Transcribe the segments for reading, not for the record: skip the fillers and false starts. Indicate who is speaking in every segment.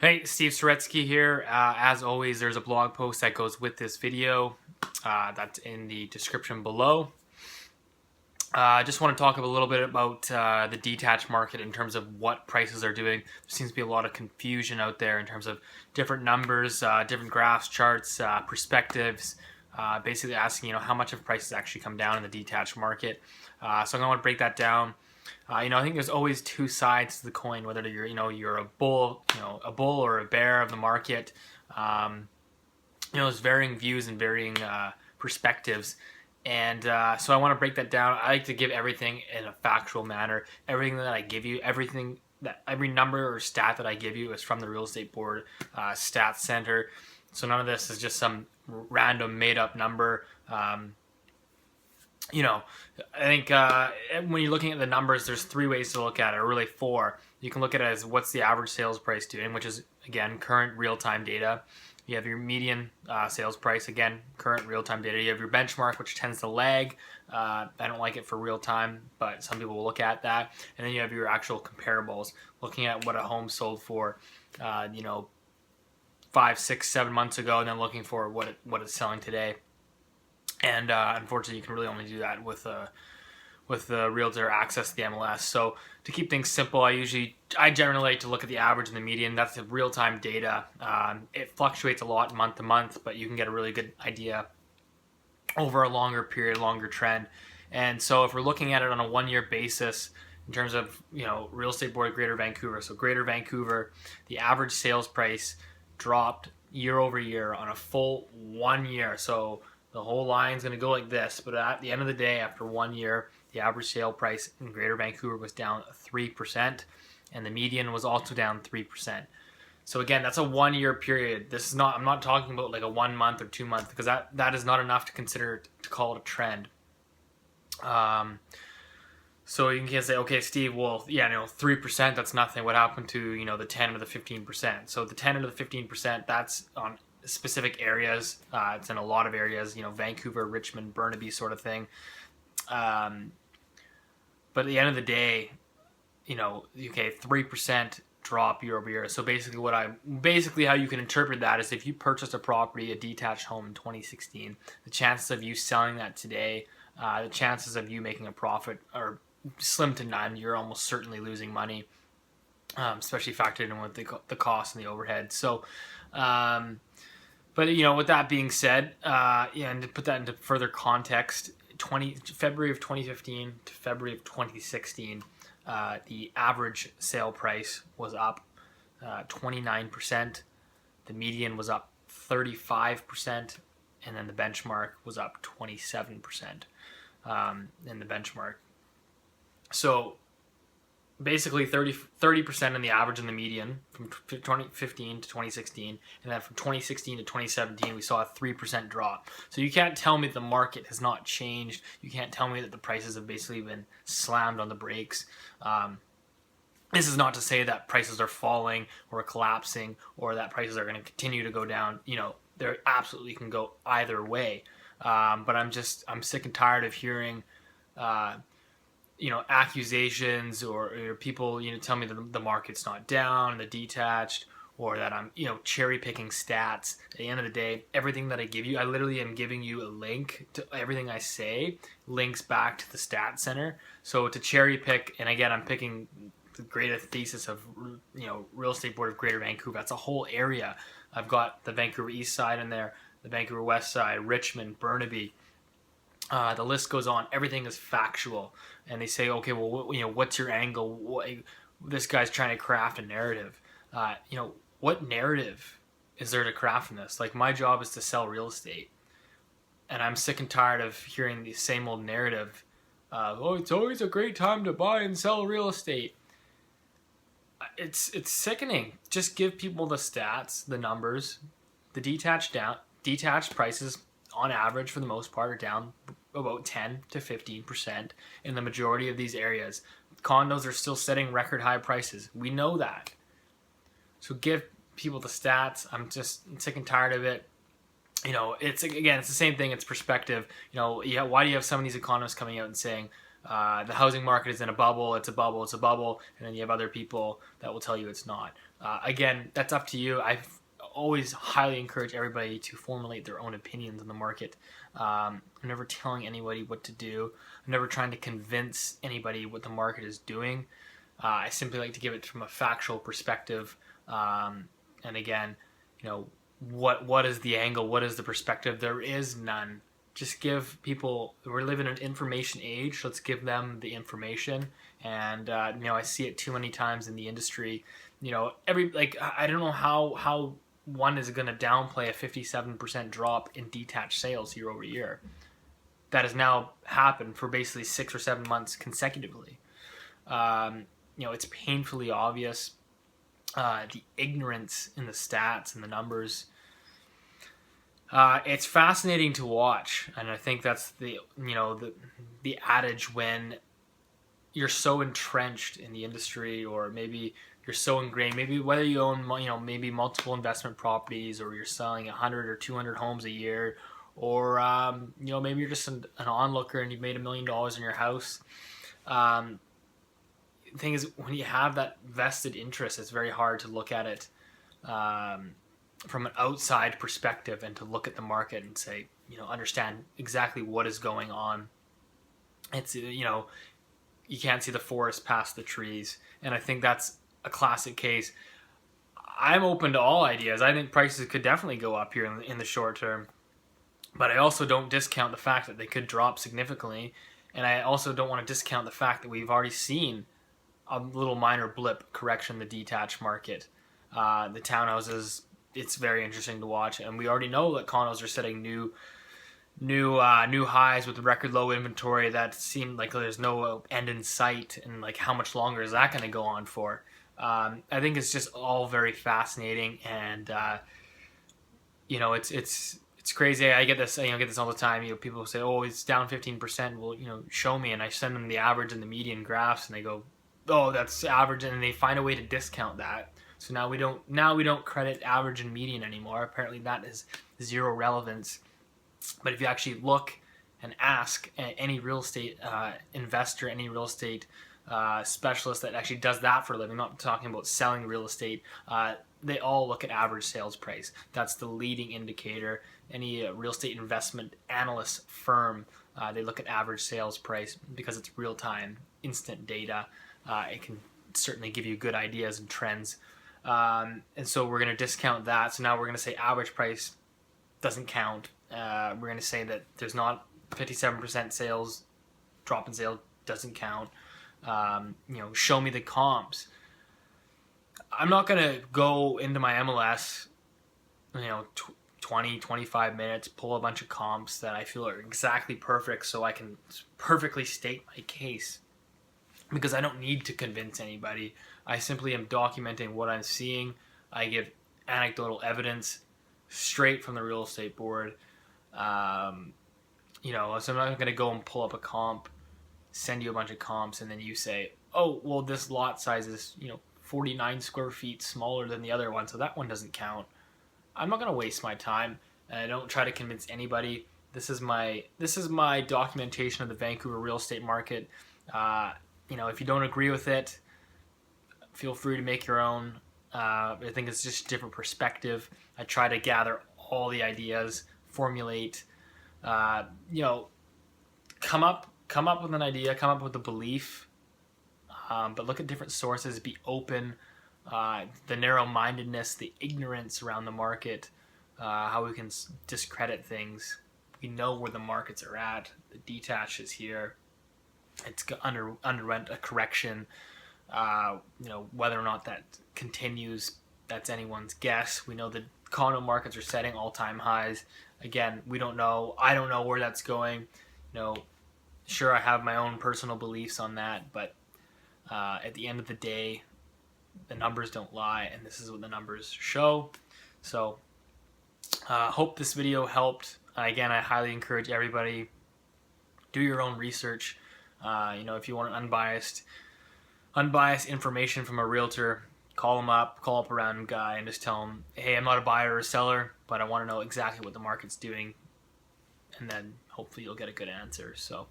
Speaker 1: Hey, Steve Saretsky here. As always, there's a blog post that goes with this video that's in the description below. I just want to talk a little bit about the detached market in terms of what prices are doing. There seems to be a lot of confusion out there in terms of different numbers, different graphs, charts, perspectives, basically asking, how much have prices actually come down in the detached market. So I'm going to break that down. I think there's always two sides to the coin, whether you're a bull, or a bear of the market. There's varying views and varying perspectives. And so I want to break that down. I like to give everything in a factual manner. Everything that I give you, every number or stat that I give you is from the Real Estate Board Stats Center. So none of this is just some random made up number. I think when you're looking at the numbers, there's three ways to look at it, or really four. You can look at it as what's the average sales price doing, which is, again, current real-time data. You have your median sales price, again, current real-time data. You have your benchmark, which tends to lag. I don't like it for real-time, but some people will look at that. And then you have your actual comparables, looking at what a home sold for, 5, 6, 7 months ago, and then looking for what it's selling today. And unfortunately, you can really only do that with the realtor access to the MLS. So to keep things simple, I generally like to look at the average and the median. That's the real-time data. It fluctuates a lot month to month, but you can get a really good idea over a longer period, longer trend. And so if we're looking at it on a one-year basis, in terms of Real Estate Board of Greater Vancouver, so Greater Vancouver, the average sales price dropped year over year on a full 1 year. So the whole line's going to go like this, but at the end of the day, after 1 year, the average sale price in Greater Vancouver was down 3%, and the median was also down 3%. So again, that's a 1 year period. I'm not talking about like a 1 month or 2 month, because that is not enough to consider to call it a trend. So you can say, okay, Steve, well, 3%, that's nothing. What happened to, the 10 or the 15%? So the 10 or the 15%, that's on specific areas. It's in a lot of areas, Vancouver, Richmond, Burnaby sort of thing. But at the end of the day, 3% drop year over year. So basically how you can interpret that is if you purchased a property, a detached home in 2016, the chances of you selling that today, the chances of you making a profit are slim to none. You're almost certainly losing money, especially factored in with the cost and the overhead. So, but with that being said, and to put that into further context, February of 2015 to February of 2016, the average sale price was up 29%. The median was up 35%, and then the benchmark was up 27% in the benchmark. So basically 30% in the average and the median from 2015 to 2016, and then from 2016 to 2017 we saw a 3% drop. So you can't tell me the market has not changed. You can't tell me that the prices have basically been slammed on the brakes. This is not to say that prices are falling or collapsing, or that prices are going to continue to go down. They absolutely can go either way. But I'm sick and tired of hearing accusations or people, tell me that the market's not down, the detached, or that I'm, cherry picking stats. At the end of the day, everything that I give you, I literally am giving you a link to everything I say, links back to the Stats Center. So to cherry pick, and again, I'm picking the greatest thesis of, Real Estate Board of Greater Vancouver. That's a whole area. I've got the Vancouver East Side in there, the Vancouver West Side, Richmond, Burnaby. The list goes on. Everything is factual, and they say, okay, well, what's your angle? This guy's trying to craft a narrative. What narrative is there to craft in this? Like, my job is to sell real estate, and I'm sick and tired of hearing the same old narrative. It's always a great time to buy and sell real estate. It's sickening. Just give people the stats, the numbers. The detached prices on average, for the most part, are down about 10 to 15% in the majority of these areas. Condos are still setting record high prices. We know that. So give people the stats. I'm just sick and tired of it. It's the same thing. It's perspective. Why do you have some of these economists coming out and saying the housing market is in a bubble, it's a bubble, it's a bubble, and then you have other people that will tell you it's not. Again, that's up to you. I've always highly encourage everybody to formulate their own opinions on the market. I'm never telling anybody what to do. I'm never trying to convince anybody what the market is doing. I simply like to give it from a factual perspective. And again, what is the angle? What is the perspective? There is none. Just give people. We're living in an information age. Let's give them the information. And I see it too many times in the industry. I don't know how one is going to downplay a 57% drop in detached sales year over year. That has now happened for basically 6 or 7 months consecutively. It's painfully obvious. The ignorance in the stats and the numbers. It's fascinating to watch, and I think that's the adage when you're so entrenched in the industry, or maybe you're so ingrained, maybe whether you own maybe multiple investment properties, or you're selling 100 or 200 homes a year, or maybe you're just an onlooker and you've made $1 million in your house. The thing is, when you have that vested interest, it's very hard to look at it from an outside perspective and to look at the market and say, understand exactly what is going on. It's, you can't see the forest past the trees. And I think that's a classic case. I'm open to all ideas. I think prices could definitely go up here in the short term. But I also don't discount the fact that they could drop significantly. And I also don't want to discount the fact that we've already seen a little minor blip correction in the detached market. The townhouses, it's very interesting to watch. And we already know that condos are setting new highs with record low inventory that seem like there's no end in sight, and like how much longer is that going to go on for? I think it's just all very fascinating, and it's crazy. I get this all the time. People say, "Oh, it's down 15%." Well, show me, and I send them the average and the median graphs, and they go, "Oh, that's average," and they find a way to discount that. So now we don't credit average and median anymore. Apparently, that is zero relevance. But if you actually look and ask any real estate investor, any real estate specialist that actually does that for a living, I'm not talking about selling real estate, they all look at average sales price. That's the leading indicator. Any real estate investment analyst firm, they look at average sales price because it's real-time, instant data. It can certainly give you good ideas and trends. And so we're going to discount that. So now we're going to say average price doesn't count. We're going to say that there's not 57% sales drop in sales doesn't count. Show me the comps. I'm not going to go into my MLS 20, 25 minutes, pull a bunch of comps that I feel are exactly perfect so I can perfectly state my case, because I don't need to convince anybody. I simply am documenting what I'm seeing. I give anecdotal evidence straight from the real estate board. So I'm not going to go and pull up a comp, send you a bunch of comps, and then you say, oh, well, this lot size is 49 square feet smaller than the other one, so that one doesn't count. I'm not going to waste my time, and I don't try to convince anybody. This is my documentation of the Vancouver real estate market. If you don't agree with it, feel free to make your own. I think it's just a different perspective. I try to gather all the ideas, formulate, come up with an idea, come up with a belief, but look at different sources, be open, the narrow-mindedness, the ignorance around the market, how we can discredit things. We know where the markets are at. The detached is here. It's underwent a correction. Whether or not that continues, that's anyone's guess. We know the condo markets are setting all-time highs. Again, we don't know. I don't know where that's going. Sure, I have my own personal beliefs on that, but at the end of the day, the numbers don't lie, and this is what the numbers show. So, hope this video helped. Again, I highly encourage everybody, do your own research. If you want an unbiased information from a realtor, call up a random guy and just tell him, hey, I'm not a buyer or a seller, but I want to know exactly what the market's doing. And then hopefully you'll get a good answer. So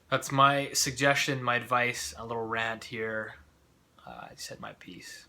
Speaker 1: that's my suggestion, my advice, a little rant here. I said my piece.